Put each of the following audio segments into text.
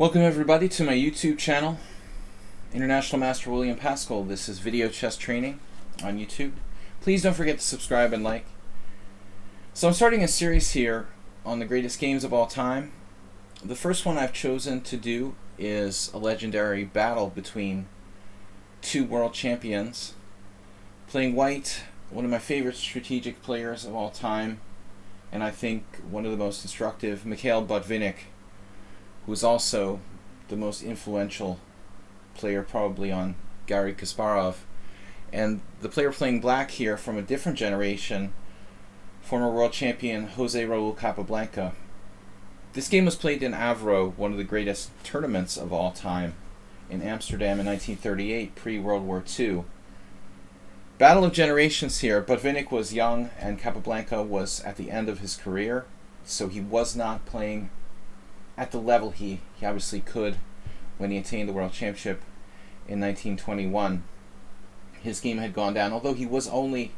Welcome everybody to my YouTube channel, International Master William Pascal. This is video chess training on YouTube. Please don't forget to subscribe and like. So I'm starting a series here on the greatest games of all time. The first one I've chosen to do is a legendary battle between two world champions. Playing white, one of my favorite strategic players of all time, and I think one of the most instructive, Mikhail Botvinnik, who is also the most influential player probably on Garry Kasparov. And the player playing black here from a different generation, former world champion Jose Raul Capablanca. This game was played in Avro, one of the greatest tournaments of all time, in Amsterdam in 1938, pre-World War II. Battle of generations here. Botvinnik was young and Capablanca was at the end of his career, so he was not playing at the level he obviously could when he attained the World Championship in 1921. His game had gone down, although he was only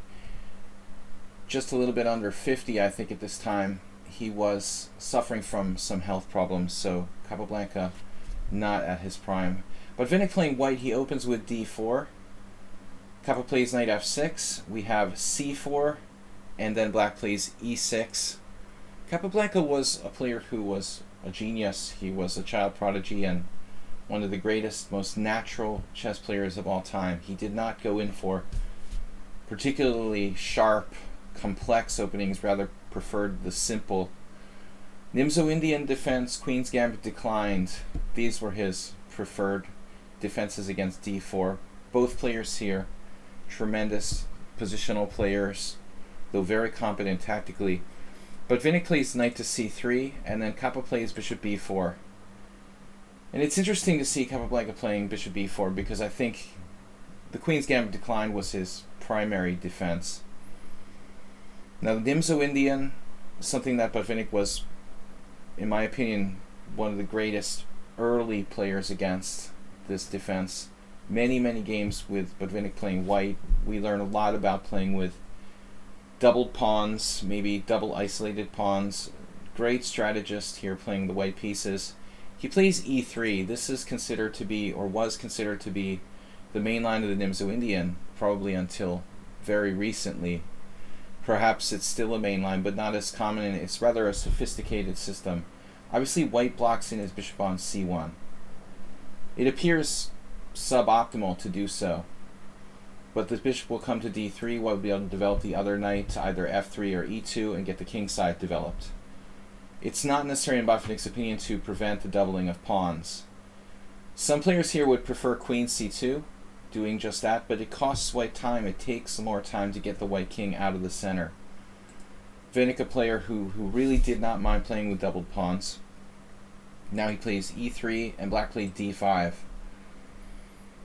just a little bit under 50, I think, at this time. He was suffering from some health problems, so Capablanca not at his prime. But Botvinnik playing white, he opens with d4. Capa plays knight f6. We have c4, and then black plays e6. Capablanca was a player who was a genius. He was a child prodigy and one of the greatest, most natural chess players of all time. He did not go in for particularly sharp, complex openings, rather preferred the simple Nimzo-Indian defense, Queen's Gambit declined. These were his preferred defenses against d4. Both players here, tremendous positional players, though very competent tactically. But Botvinnik plays knight to c3, and then Capa plays bishop b4. And it's interesting to see Capablanca playing bishop b4 because I think the Queen's Gambit decline was his primary defense. Now the Nimzo-Indian, something that Botvinnik was, in my opinion, one of the greatest early players against this defense. Many games with Botvinnik playing white. We learn a lot about playing with doubled pawns, maybe double isolated pawns. Great strategist here playing the white pieces. He plays e3. This is considered to be, or was considered to be, the main line of the Nimzo-Indian, probably until very recently. Perhaps it's still a main line, but not as common, and it's rather a sophisticated system. Obviously white blocks in his bishop on c1. It appears suboptimal to do so, but the bishop will come to d3 while we'll be able to develop the other knight to either f3 or e2 and get the king side developed. It's not necessary in Botvinnik's opinion to prevent the doubling of pawns. Some players here would prefer queen c2, doing just that, but it costs white time. It takes more time to get the white king out of the center. Botvinnik, a player who really did not mind playing with doubled pawns. Now he plays e3 and black played d5.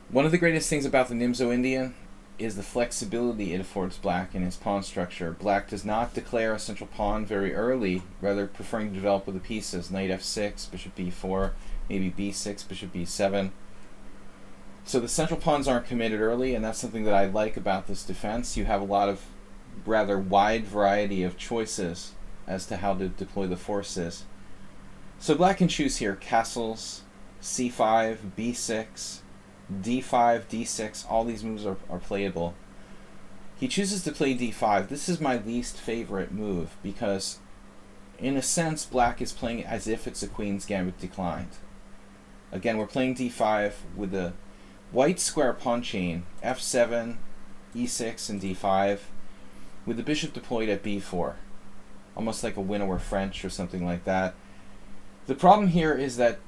One of the greatest things about the Nimzo-Indian is the flexibility it affords black in his pawn structure. Black does not declare a central pawn very early, rather preferring to develop with the pieces. Knight f6, bishop b4, maybe b6, bishop b7. So the central pawns aren't committed early, and that's something that I like about this defense. You have a lot of rather wide variety of choices as to how to deploy the forces. So black can choose here castles, c5, b6, d5, d6, all these moves are playable. He chooses to play d5. This is my least favorite move because, in a sense, black is playing as if it's a Queen's Gambit declined. Again, we're playing d5 with the white square pawn chain, f7, e6, and d5, with the bishop deployed at b4. Almost like a Winnower French or something like that. The problem here is that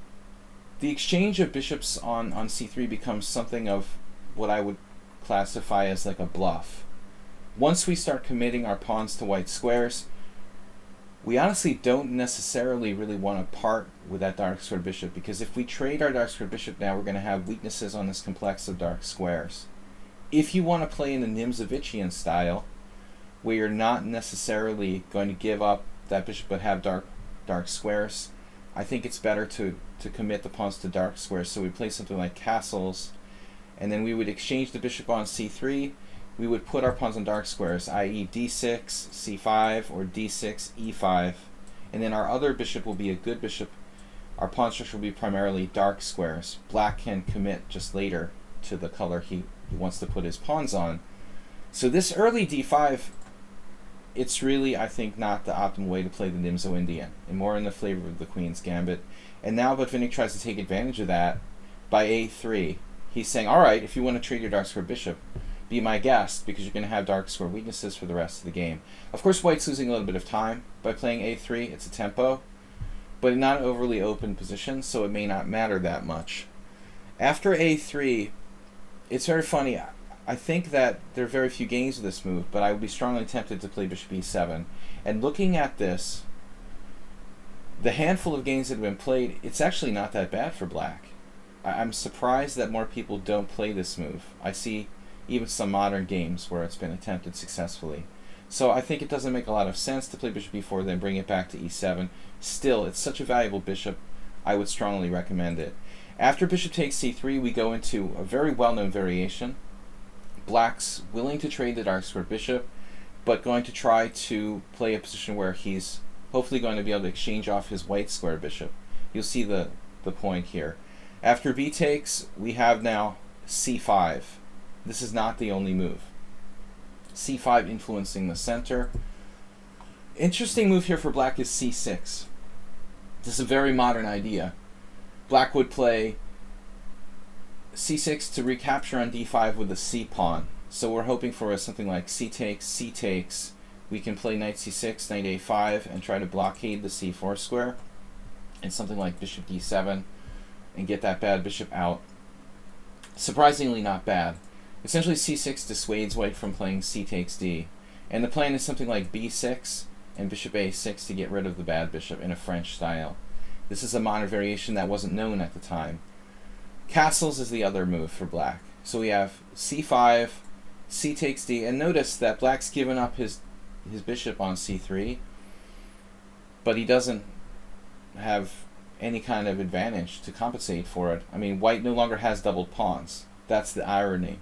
the exchange of bishops on c3 becomes something of what I would classify as like a bluff. Once we start committing our pawns to white squares, we honestly don't necessarily really want to part with that dark square bishop, because if we trade our dark square bishop now, we're going to have weaknesses on this complex of dark squares. If you want to play in the Nimzovician style, where you're not necessarily going to give up that bishop but have dark squares, I think it's better to commit the pawns to dark squares. So we play something like castles, and then we would exchange the bishop on c3. We would put our pawns on dark squares, i.e. d6, c5, or d6, e5, and then our other bishop will be a good bishop our pawn structure will be primarily dark squares. Black can commit just later to the color he wants to put his pawns on. So this early d5, it's really, I think, not the optimal way to play the Nimzo Indian, and more in the flavor of the Queen's Gambit. And now Botvinnik tries to take advantage of that by a3. He's saying, all right, if you want to trade your dark square bishop, be my guest, because you're going to have dark square weaknesses for the rest of the game. Of course, white's losing a little bit of time by playing a3. It's a tempo, but not an overly open position, so it may not matter that much. After a3, it's very funny. I think that there are very few games with this move, but I would be strongly tempted to play bishop e7. And looking at this, the handful of games that have been played, it's actually not that bad for black. I'm surprised that more people don't play this move. I see even some modern games where it's been attempted successfully. So I think it doesn't make a lot of sense to play bishop e4, then bring it back to e7. Still, it's such a valuable bishop, I would strongly recommend it. After bishop takes c3, we go into a very well-known variation. Black's willing to trade the dark square bishop, but going to try to play a position where he's hopefully going to be able to exchange off his white square bishop. You'll see the point here. After b takes, we have now c5. This is not the only move. c5 influencing the center. Interesting move here for black is c6. This is a very modern idea. Black would play c6 to recapture on d5 with a c pawn. So we're hoping for something like c takes. We can play knight c6, knight a5, and try to blockade the c4 square, and something like bishop d7, and get that bad bishop out. Surprisingly not bad. Essentially c6 dissuades white from playing c takes d, and the plan is something like b6 and bishop a6 to get rid of the bad bishop in a French style. This is a modern variation that wasn't known at the time. Castles is the other move for black. So we have c5, c takes d, and notice that black's given up his bishop on c3, but he doesn't have any kind of advantage to compensate for it. I mean, white no longer has doubled pawns. That's the irony.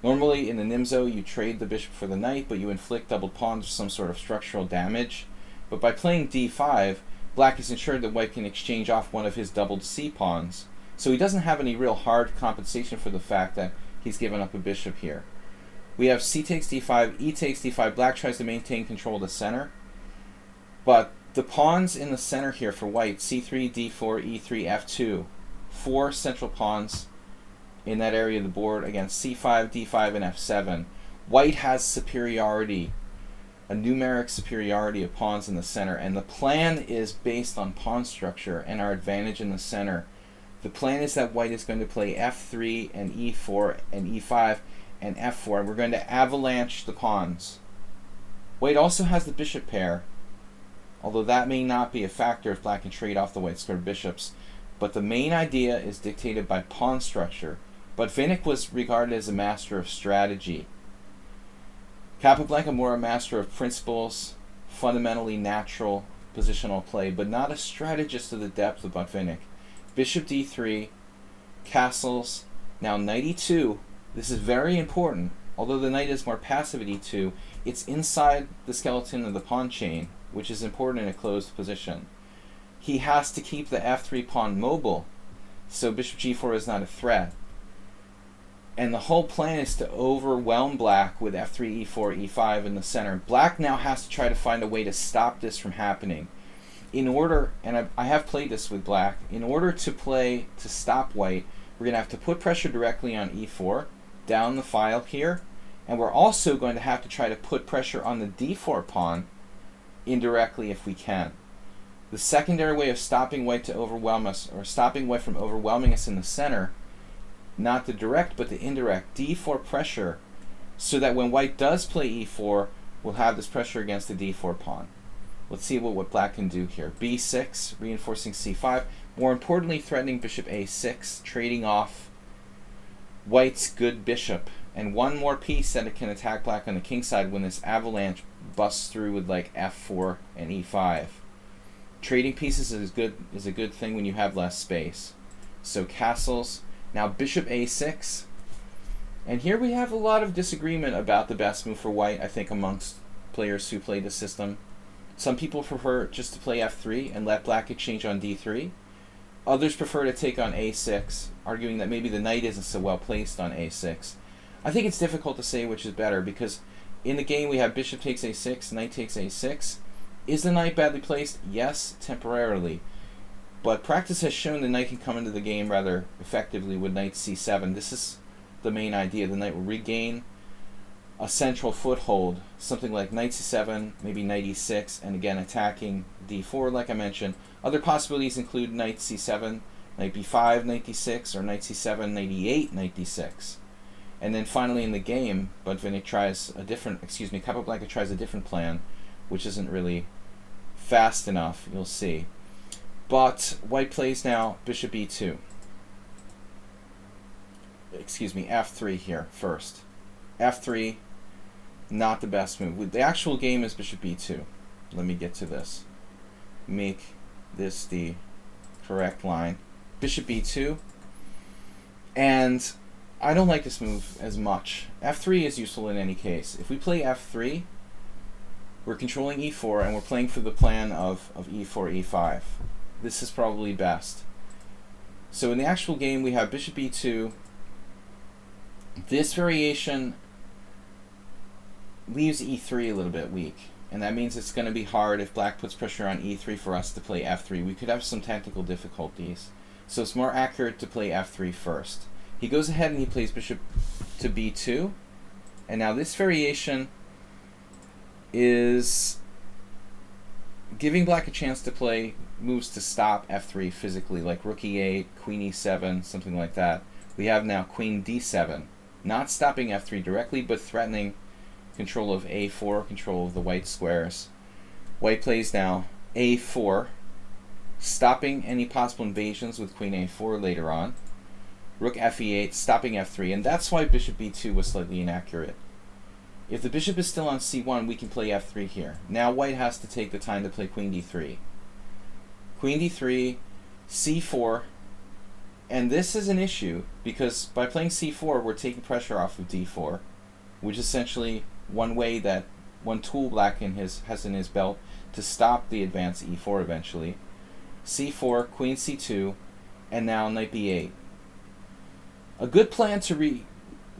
Normally in the Nimzo you trade the bishop for the knight, but you inflict doubled pawns or some sort of structural damage. But by playing d5, black is ensured that white can exchange off one of his doubled c pawns. So he doesn't have any real hard compensation for the fact that he's given up a bishop here. We have c takes d5, e takes d5. Black tries to maintain control of the center, but the pawns in the center here for white, c3, d4, e3, f2, 4 central pawns in that area of the board against c5, d5, and f7. White has superiority, a numeric superiority of pawns in the center, and the plan is based on pawn structure and our advantage in the center. The plan is that white is going to play f3 and e4 and e5 and f4, and we're going to avalanche the pawns. White also has the bishop pair, although that may not be a factor if black can trade off the white square bishops. But the main idea is dictated by pawn structure. Botvinnik was regarded as a master of strategy. Capablanca more a master of principles, fundamentally natural positional play, but not a strategist to the depth of Botvinnik. Bishop d3, castles, now knight e2. This is very important. Although the knight is more passive at e2, it's inside the skeleton of the pawn chain, which is important in a closed position. He has to keep the f3 pawn mobile, so bishop g4 is not a threat. And the whole plan is to overwhelm black with f3, e4, e5 in the center. Black now has to try to find a way to stop this from happening. In order, and I have played this with black, in order to stop white, we're going to have to put pressure directly on e4, down the file here, and we're also going to have to try to put pressure on the d4 pawn indirectly if we can. The secondary way of stopping white to overwhelm us, or stopping white from overwhelming us in the center, not the direct but the indirect d4 pressure, so that when white does play e4, we'll have this pressure against the d4 pawn. Let's see what black can do here. b6, reinforcing c5. More importantly, threatening bishop a6, trading off white's good bishop. And one more piece that it can attack black on the king side when this avalanche busts through with like f4 and e5. Trading pieces is a good thing when you have less space. So castles. Now bishop a6. And here we have a lot of disagreement about the best move for white, I think, amongst players who play the system. Some people prefer just to play f3 and let black exchange on d3. Others prefer to take on a6, arguing that maybe the knight isn't so well placed on a6. I think it's difficult to say which is better, because in the game we have bishop takes a6, knight takes a6. Is the knight badly placed? Yes, temporarily. But practice has shown the knight can come into the game rather effectively with knight c7. This is the main idea. The knight will regain a central foothold, something like knight c7, maybe knight e6, and again attacking d4 like I mentioned. Other possibilities include knight c7, knight b5, knight d6, or knight c7, knight e8, knight d6. And then finally in the game, Botvinnik tries a different, Capablanca tries a different plan, which isn't really fast enough, you'll see. But white plays now bishop e2. F3 here first. F3, not the best move. The actual game is bishop e2. Let me get to this. Make this the correct line. Bishop e2. And I don't like this move as much. F3 is useful in any case. If we play F3, we're controlling e4 and we're playing for the plan of e4, e5. This is probably best. So in the actual game we have bishop e2. This variation leaves e3 a little bit weak, and that means it's going to be hard if black puts pressure on e3 for us to play f3. We could have some technical difficulties. So it's more accurate to play f3 first. He goes ahead and he plays bishop to b2, and now this variation is giving black a chance to play moves to stop f3 physically, like rook e8, queen e7, something like that. We have now queen d7, not stopping f3 directly, but threatening control of a4, control of the white squares. White plays now a4, stopping any possible invasions with queen a4 later on. Rook fe8, stopping f3, and that's why bishop b2 was slightly inaccurate. If the bishop is still on c1, we can play f3 here. Now white has to take the time to play queen d3. Queen d3, c4, and this is an issue because by playing c4, we're taking pressure off of d4, which is essentially one tool black has in his belt to stop the advance e4 eventually. c4, queen c2, and now knight b8. A good plan to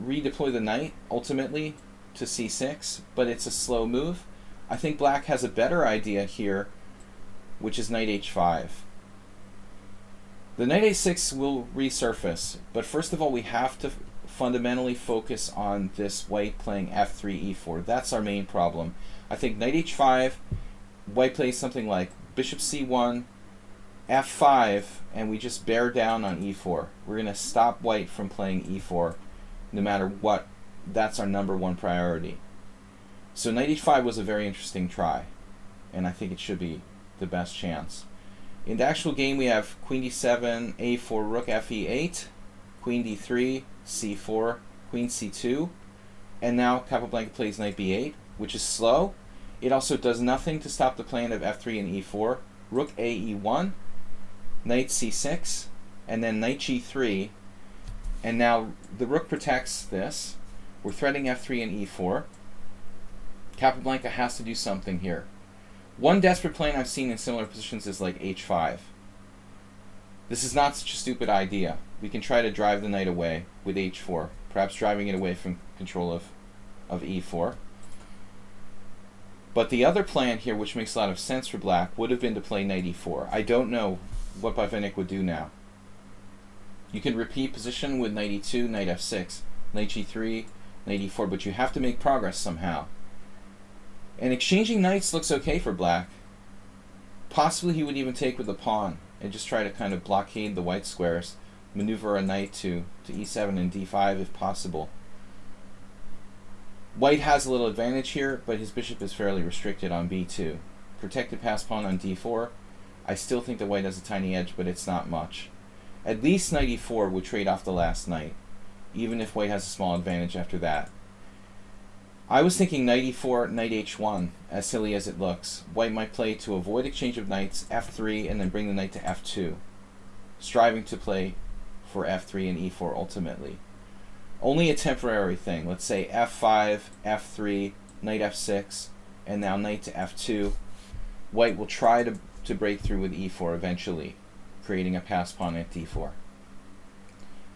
redeploy the knight ultimately to c6, but it's a slow move. I think black has a better idea here, which is knight h5. The knight a6 will resurface, but first of all we have to fundamentally focus on this white playing f3, e4. That's our main problem. I think knight h5, white plays something like bishop c1, f5, and we just bear down on e4. We're going to stop white from playing e4 no matter what. That's our #1 priority. So knight h5 was a very interesting try, and I think it should be the best chance. In the actual game we have queen d7, a4, rook fe8, queen d3, c4, queen c2, and now Capablanca plays knight b8, which is slow. It also does nothing to stop the plan of f3 and e4. Rook a e1, knight c6, and then knight g3, and now the rook protects this. We're threatening f3 and e4. Capablanca has to do something here. One desperate plan I've seen in similar positions is like h5. This is not such a stupid idea. We can try to drive the knight away with h4, perhaps driving it away from control of e4. But the other plan here, which makes a lot of sense for black, would have been to play knight e4. I don't know what Botvinnik would do now. You can repeat position with knight e2, knight f6, knight g3, knight e4, but you have to make progress somehow. And exchanging knights looks okay for black. Possibly he would even take with the pawn and just try to kind of blockade the white squares, maneuver a knight to e7 and d5 if possible. White has a little advantage here, but his bishop is fairly restricted on b2. Protected pass pawn on d4. I still think that white has a tiny edge, but it's not much. At least knight e4 would trade off the last knight, even if white has a small advantage after that. I was thinking knight e4, knight h1, as silly as it looks. White might play to avoid exchange of knights, f3, and then bring the knight to f2, striving to play for f3 and e4 ultimately. Only a temporary thing. Let's say f5, f3, knight f6, and now knight to f2. White will try to break through with e4 eventually. creating a pass pawn at d4.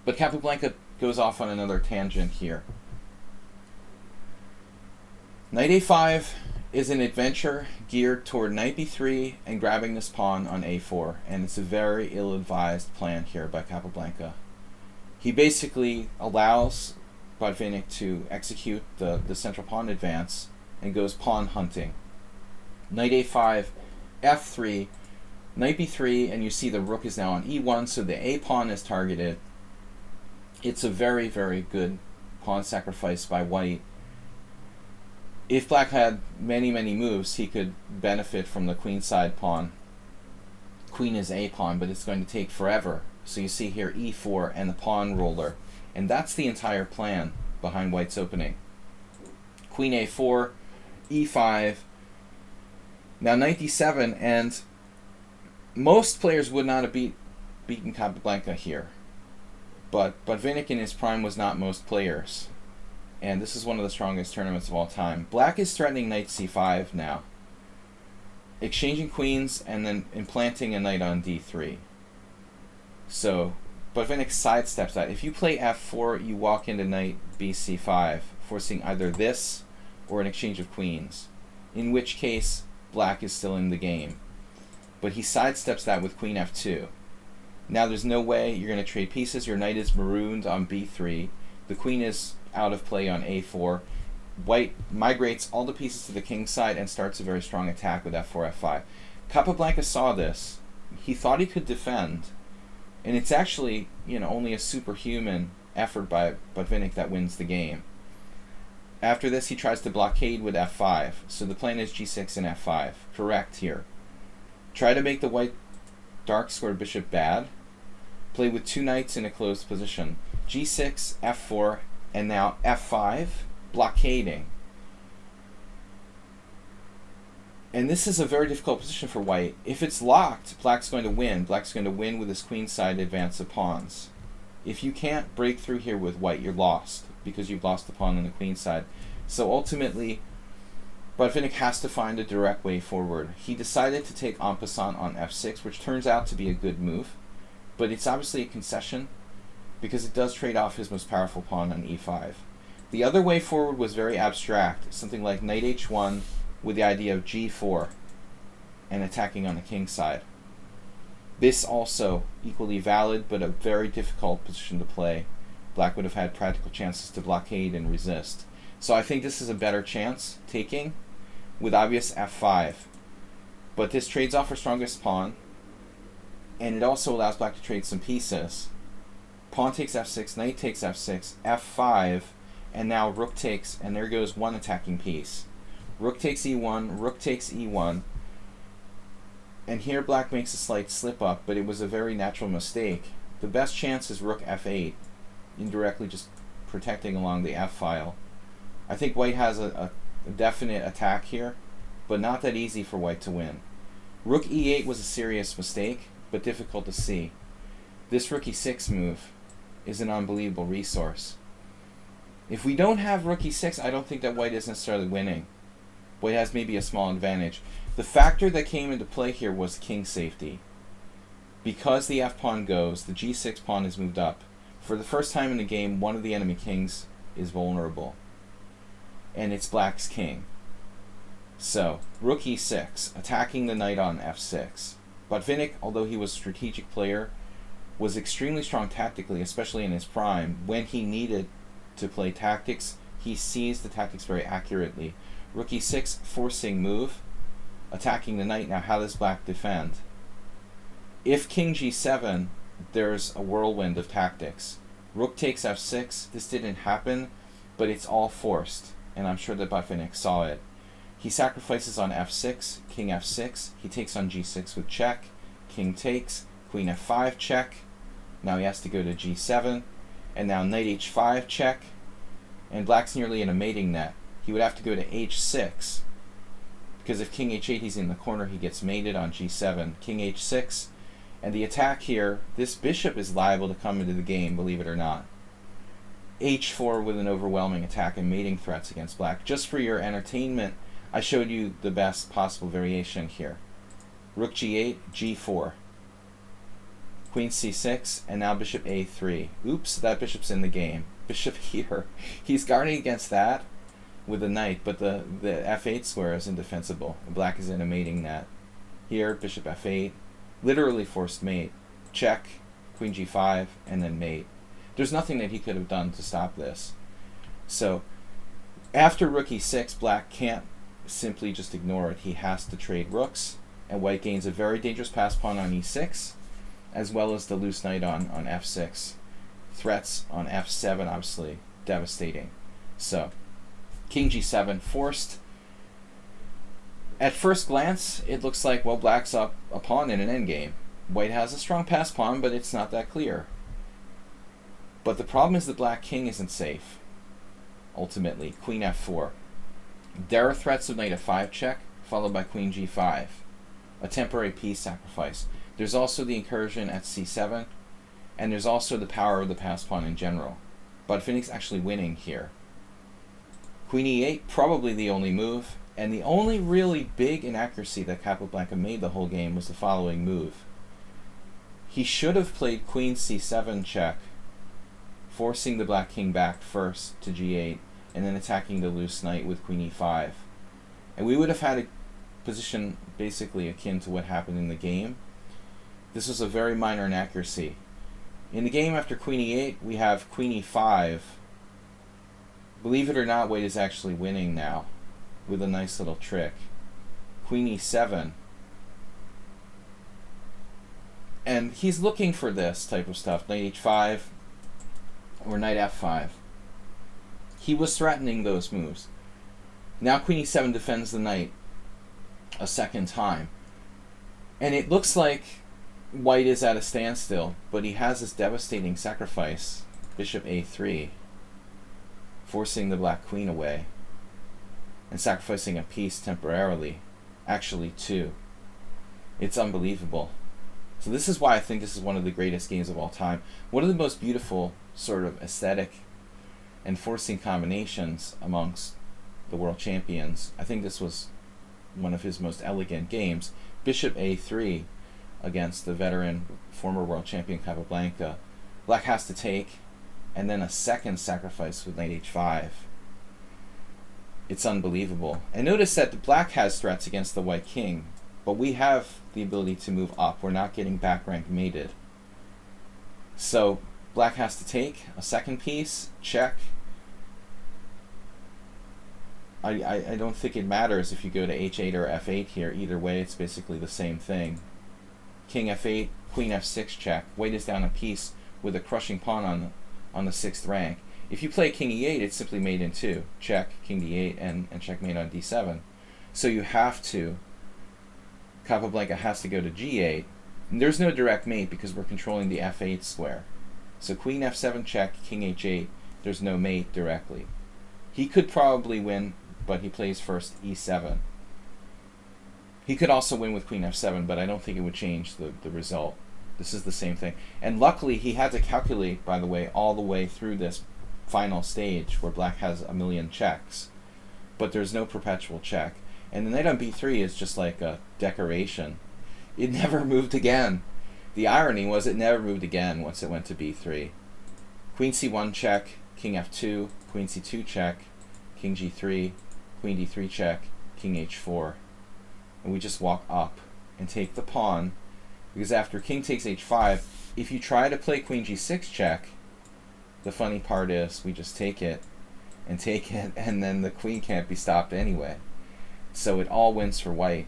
But Capablanca goes off on another tangent here. Knight a5 is an adventure geared toward knight b3 and grabbing this pawn on a4, and it's a very ill-advised plan here by Capablanca. He basically allows Botvinnik to execute the central pawn advance and goes pawn hunting. Knight a5, f3, knight b3, and you see the rook is now on e1, so the a pawn is targeted. It's a very, very good pawn sacrifice by white. If black had many, many moves, he could benefit from the queenside pawn. Queen is a pawn, but it's going to take forever. So you see here e4 and the pawn roller. And that's the entire plan behind white's opening. Queen a4, e5, now knight d7, and most players would not have beaten Capablanca here. But Botvinnik in his prime was not most players. And this is one of the strongest tournaments of all time. Black is threatening knight c5 now, exchanging queens and then implanting a knight on d3. So Botvinnik sidesteps that. If you play f4, you walk into knight bc5, forcing either this or an exchange of queens, in which case black is still in the game. But he sidesteps that with queen f2. Now there's no way you're going to trade pieces. Your knight is marooned on b3. The queen is out of play on a4. White migrates all the pieces to the king's side and starts a very strong attack with f4, f5. Capablanca saw this. He thought he could defend. And it's actually, only a superhuman effort by Botvinnik that wins the game. After this, he tries to blockade with f5. So the plan is g6 and f5. Correct here. Try to make the white dark squared bishop bad. Play with two knights in a closed position. g6, f4, and now f5, blockading. And this is a very difficult position for white. If it's locked, black's going to win. Black's going to win with his queenside advance of pawns. If you can't break through here with white, you're lost, because you've lost the pawn on the queen side. So ultimately, Botvinnik has to find a direct way forward. He decided to take en passant on f6, which turns out to be a good move. But it's obviously a concession, because it does trade off his most powerful pawn on e5. The other way forward was very abstract, something like knight h1 with the idea of g4 and attacking on the king's side. This also equally valid, but a very difficult position to play. Black would have had practical chances to blockade and resist. So I think this is a better chance, taking, with obvious f5. But this trades off her strongest pawn, and it also allows black to trade some pieces. Pawn takes f6, knight takes f6, f5, and now rook takes, and there goes one attacking piece. Rook takes e1, rook takes e1, and here black makes a slight slip up, but it was a very natural mistake. The best chance is rook f8, indirectly just protecting along the f file. I think white has a definite attack here, but not that easy for white to win. Rook e8 was a serious mistake, but difficult to see. This rook e6 move is an unbelievable resource. If we don't have rook e6, I don't think that white is necessarily winning. White has maybe a small advantage. The factor that came into play here was king safety. Because the f-pawn goes, the g6 pawn is moved up. For the first time in the game, one of the enemy kings is vulnerable. And it's black's king. So, rook e6, attacking the knight on f6. Botvinnik, although he was a strategic player, was extremely strong tactically, especially in his prime. When he needed to play tactics, he sees the tactics very accurately. Rook e6, forcing move, attacking the knight. Now how does black defend? If king g7, there's a whirlwind of tactics. Rook takes f6, this didn't happen, but it's all forced, and I'm sure that Botvinnik saw it. He sacrifices on f6, king f6, he takes on g6 with check, king takes, queen f5 check, now he has to go to g7, and now knight h5 check, and black's nearly in a mating net. He would have to go to h6, because if king h8 he's in the corner, he gets mated on g7, king h6, and the attack here, this bishop is liable to come into the game, believe it or not. h4 with an overwhelming attack and mating threats against black. Just for your entertainment, I showed you the best possible variation here. Rook g8, g4. queen c6, and now bishop a3. Oops, that bishop's in the game. Bishop here. He's guarding against that with a knight, but the f8 square is indefensible. Black is in a mating net. Here, bishop f8, literally forced mate. Check, queen g5, and then mate. There's nothing that he could have done to stop this. So, after rook e6, black can't simply just ignore it. He has to trade rooks, and white gains a very dangerous pass pawn on e6, as well as the loose knight on f6. Threats on f7, obviously, devastating. So, king g7 forced. At first glance, it looks like, well, black's up a pawn in an endgame. White has a strong pass pawn, but it's not that clear. But the problem is the black king isn't safe. Ultimately, queen f4. There are threats of knight f5 check, followed by queen g5. A temporary piece sacrifice. There's also the incursion at c7, and there's also the power of the pass pawn in general. Botvinnik's actually winning here. Queen e8, probably the only move, and the only really big inaccuracy that Capablanca made the whole game was the following move. He should have played queen c7 check, forcing the black king back first to g8, and then attacking the loose knight with queen e5. And we would have had a position basically akin to what happened in the game. This was a very minor inaccuracy. In the game after queen e8, we have queen e5. Believe it or not, white is actually winning now with a nice little trick. Queen e7. And he's looking for this type of stuff, knight h5 or knight f5. He was threatening those moves. Now queen e7 defends the knight a second time. And it looks like white is at a standstill, but he has this devastating sacrifice, bishop a3, forcing the black queen away and sacrificing a piece temporarily, actually two. It's unbelievable. So this is why I think this is one of the greatest games of all time. One of the most beautiful sort of aesthetic and forcing combinations amongst the world champions. I think this was one of his most elegant games. Bishop a3 against the veteran former world champion Capablanca. Black has to take, and then a second sacrifice with knight h5. It's unbelievable. And notice that the black has threats against the white king, but we have the ability to move up. We're not getting back rank mated. So black has to take a second piece, check. I don't think it matters if you go to h8 or f8 here. Either way, it's basically the same thing. King f8, queen f6 check. White is down a piece with a crushing pawn on the 6th rank. If you play king e8, it's simply mate in 2. Check, king d8, and checkmate on d7. So you have to, Capablanca has to go to g8. And there's no direct mate because we're controlling the f8 square. So queen f7 check, king h8, there's no mate directly. He could probably win, but he plays first e7. He could also win with queen f7, but I don't think it would change the result. This is the same thing. And luckily, he had to calculate, by the way, all the way through this final stage where black has a million checks. But there's no perpetual check. And the knight on b3 is just like a decoration. It never moved again. The irony was it never moved again once it went to b3. Queen c1 check, king f2, queen c2 check, king g3, queen d3 check, king h4. And we just walk up and take the pawn, because after king takes h5, if you try to play queen g6 check, the funny part is we just take it, and then the queen can't be stopped anyway. So it all wins for white.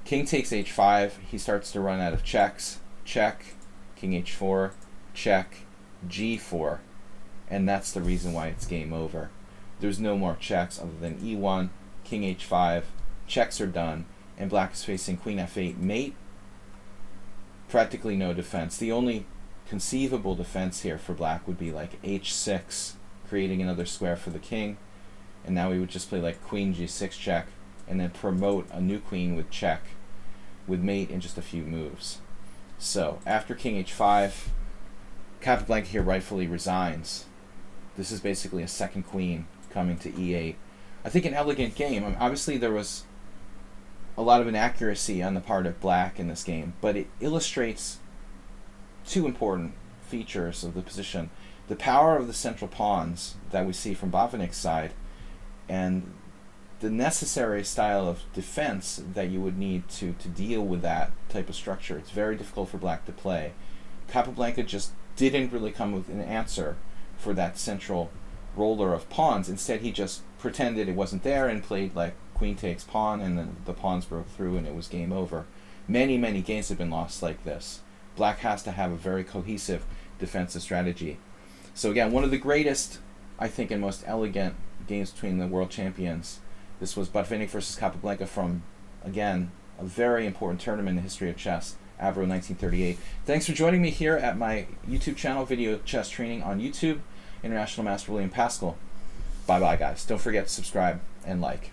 King takes h5, he starts to run out of checks. Check, king h4, check, g4. And that's the reason why it's game over. There's no more checks other than e1, king h5, checks are done, and black is facing queen f8 mate. Practically no defense. The only conceivable defense here for black would be like h6, creating another square for the king, and now we would just play like queen g6 check, and then promote a new queen with check, with mate in just a few moves. So, after king h5, Capablanca here rightfully resigns. This is basically a second queen coming to e8. I think an elegant game. I mean, obviously there was a lot of inaccuracy on the part of black in this game, but it illustrates two important features of the position: the power of the central pawns that we see from Botvinnik's side, and the necessary style of defense that you would need to deal with that type of structure. It's very difficult for black to play. Capablanca just didn't really come with an answer for that central roller of pawns. Instead, he just pretended it wasn't there and played like queen takes pawn, and then the pawns broke through and it was game over. Many, many games have been lost like this. Black has to have a very cohesive defensive strategy. So again, one of the greatest, I think, and most elegant games between the world champions. This was Botvinnik versus Capablanca from, again, a very important tournament in the history of chess, Avro 1938. Thanks for joining me here at my YouTube channel, Video Chess Training on YouTube, International Master William Pascal. Bye-bye, guys. Don't forget to subscribe and like.